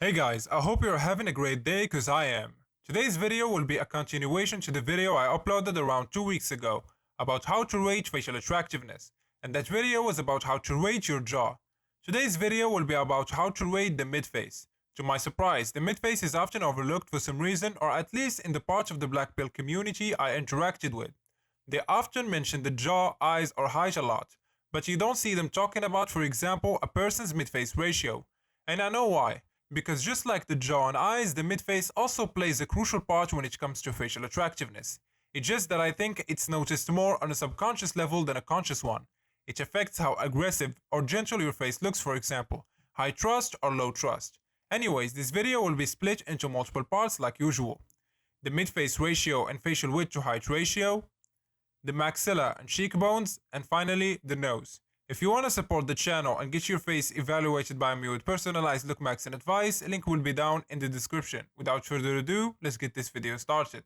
Hey guys, I hope you're having a great day cause I am. Today's video will be a continuation to the video I uploaded around 2 weeks ago about how to rate facial attractiveness, and that video was about how to rate your jaw. Today's video will be about how to rate the midface. To my surprise, the midface is often overlooked for some reason, or at least in the parts of the black pill community I interacted with. They often mention the jaw, eyes or height a lot, but you don't see them talking about, for example, a person's midface ratio. And I know why. Because just like the jaw and eyes, the midface also plays a crucial part when it comes to facial attractiveness. It's just that I think it's noticed more on a subconscious level than a conscious one. It affects how aggressive or gentle your face looks, for example, high trust or low trust. Anyways, this video will be split into multiple parts like usual. The midface ratio and facial width to height ratio, the maxilla and cheekbones, and finally the nose. If you want to support the channel and get your face evaluated by me with personalized look marks and advice, a link will be down in the description. Without further ado, let's get this video started.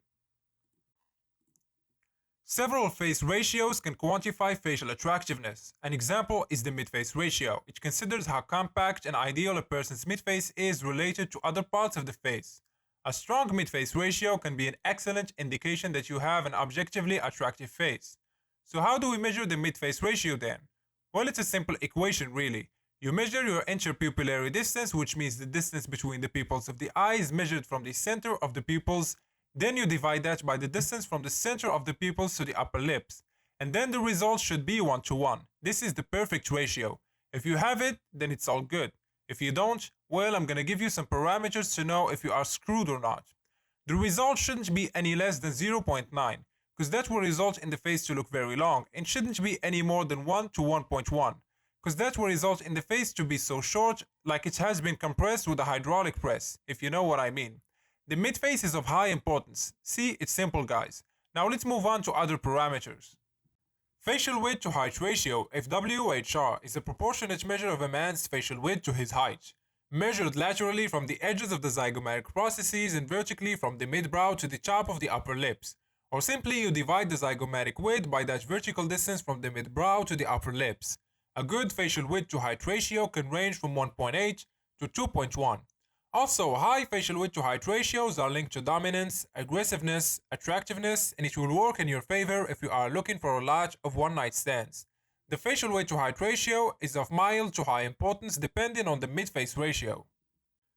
Several face ratios can quantify facial attractiveness. An example is the midface ratio. It considers how compact and ideal a person's midface is related to other parts of the face. A strong midface ratio can be an excellent indication that you have an objectively attractive face. So how do we measure the midface ratio then? Well, it's a simple equation really. You measure your interpupillary distance, which means the distance between the pupils of the eyes measured from the center of the pupils. Then you divide that by the distance from the center of the pupils to the upper lips. And then the result should be 1:1. This is the perfect ratio. If you have it, then it's all good. If you don't, well, I'm gonna give you some parameters to know if you are screwed or not. The result shouldn't be any less than 0.9. Because that will result in the face to look very long, and shouldn't be any more than 1 to 1.1, because that will result in the face to be so short, like it has been compressed with a hydraulic press, if you know what I mean. The midface is of high importance. See, it's simple guys. Now let's move on to other parameters. Facial width to height ratio, FWHR, is a proportionate measure of a man's facial width to his height, measured laterally from the edges of the zygomatic processes and vertically from the midbrow to the top of the upper lips. Or simply you divide the zygomatic width by that vertical distance from the midbrow to the upper lips. A good facial width to height ratio can range from 1.8 to 2.1. Also, high facial width to height ratios are linked to dominance, aggressiveness, attractiveness, and it will work in your favor if you are looking for a lot of one-night stands. The facial width to height ratio is of mild to high importance depending on the midface ratio.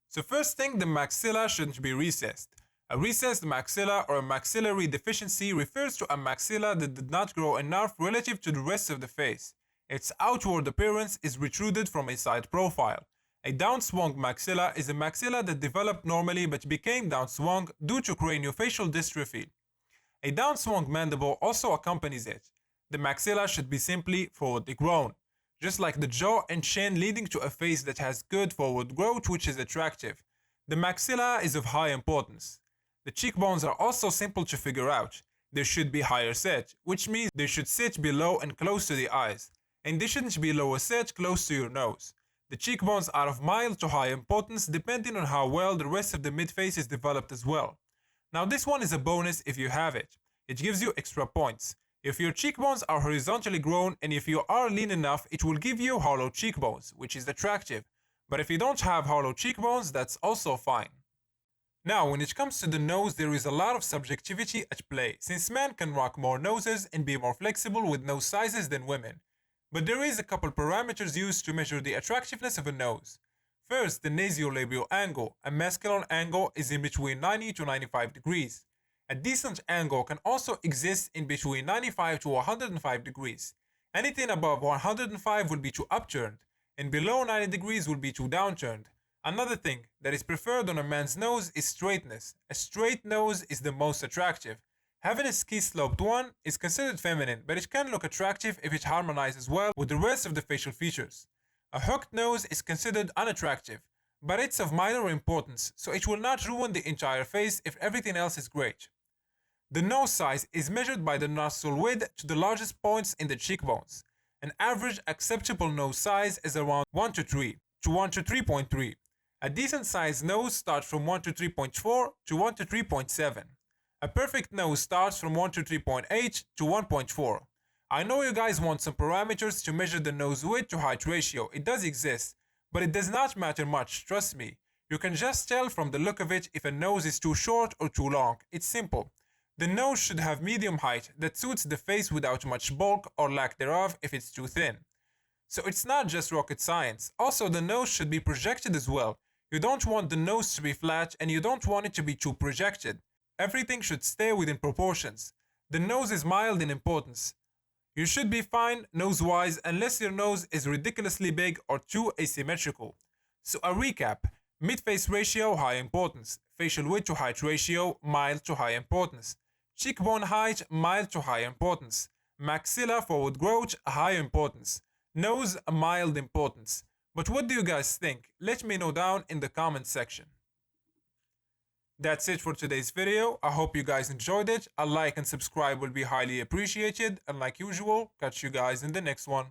So first thing, the maxilla shouldn't be recessed. A recessed maxilla or a maxillary deficiency refers to a maxilla that did not grow enough relative to the rest of the face. Its outward appearance is retruded from a side profile. A downswung maxilla is a maxilla that developed normally but became downswung due to craniofacial dystrophy. A downswung mandible also accompanies it. The maxilla should be simply forwardly grown, just like the jaw and chin, leading to a face that has good forward growth which is attractive. The maxilla is of high importance. The cheekbones are also simple to figure out. They should be higher set, which means they should sit below and close to the eyes, and they shouldn't be lower set close to your nose. The cheekbones are of mild to high importance depending on how well the rest of the midface is developed as well. Now this one is a bonus if you have it. It gives you extra points. If your cheekbones are horizontally grown and if you are lean enough, it will give you hollow cheekbones, which is attractive. But if you don't have hollow cheekbones, that's also fine. Now, when it comes to the nose, there is a lot of subjectivity at play, since men can rock more noses and be more flexible with nose sizes than women. But there is a couple parameters used to measure the attractiveness of a nose. First, the nasolabial angle. A masculine angle is in between 90 to 95 degrees. A decent angle can also exist in between 95 to 105 degrees. Anything above 105 will be too upturned, and below 90 degrees will be too downturned. Another thing that is preferred on a man's nose is straightness. A straight nose is the most attractive. Having a ski-sloped one is considered feminine, but it can look attractive if it harmonizes well with the rest of the facial features. A hooked nose is considered unattractive, but it's of minor importance, so it will not ruin the entire face if everything else is great. The nose size is measured by the nostril width to the largest points in the cheekbones. An average acceptable nose size is around 1 to 3 to 1 to 3.3. A decent sized nose starts from 1 to 3.4 to 1 to 3.7. A perfect nose starts from 1 to 3.8 to 1.4. I know you guys want some parameters to measure the nose width to height ratio. It does exist, but it does not matter much, trust me. You can just tell from the look of it if a nose is too short or too long. It's simple. The nose should have medium height that suits the face without much bulk or lack thereof if it's too thin. So it's not just rocket science. Also, the nose should be projected as well. You don't want the nose to be flat and you don't want it to be too projected. Everything should stay within proportions. The nose is mild in importance. You should be fine nose-wise unless your nose is ridiculously big or too asymmetrical. So a recap: mid-face ratio, high importance. Facial width to height ratio, mild to high importance. Cheekbone height, mild to high importance. Maxilla forward growth, high importance. Nose, mild importance. But what do you guys think? Let me know down in the comment section. That's it for today's video. I hope you guys enjoyed it. A like and subscribe will be highly appreciated. And like usual, catch you guys in the next one.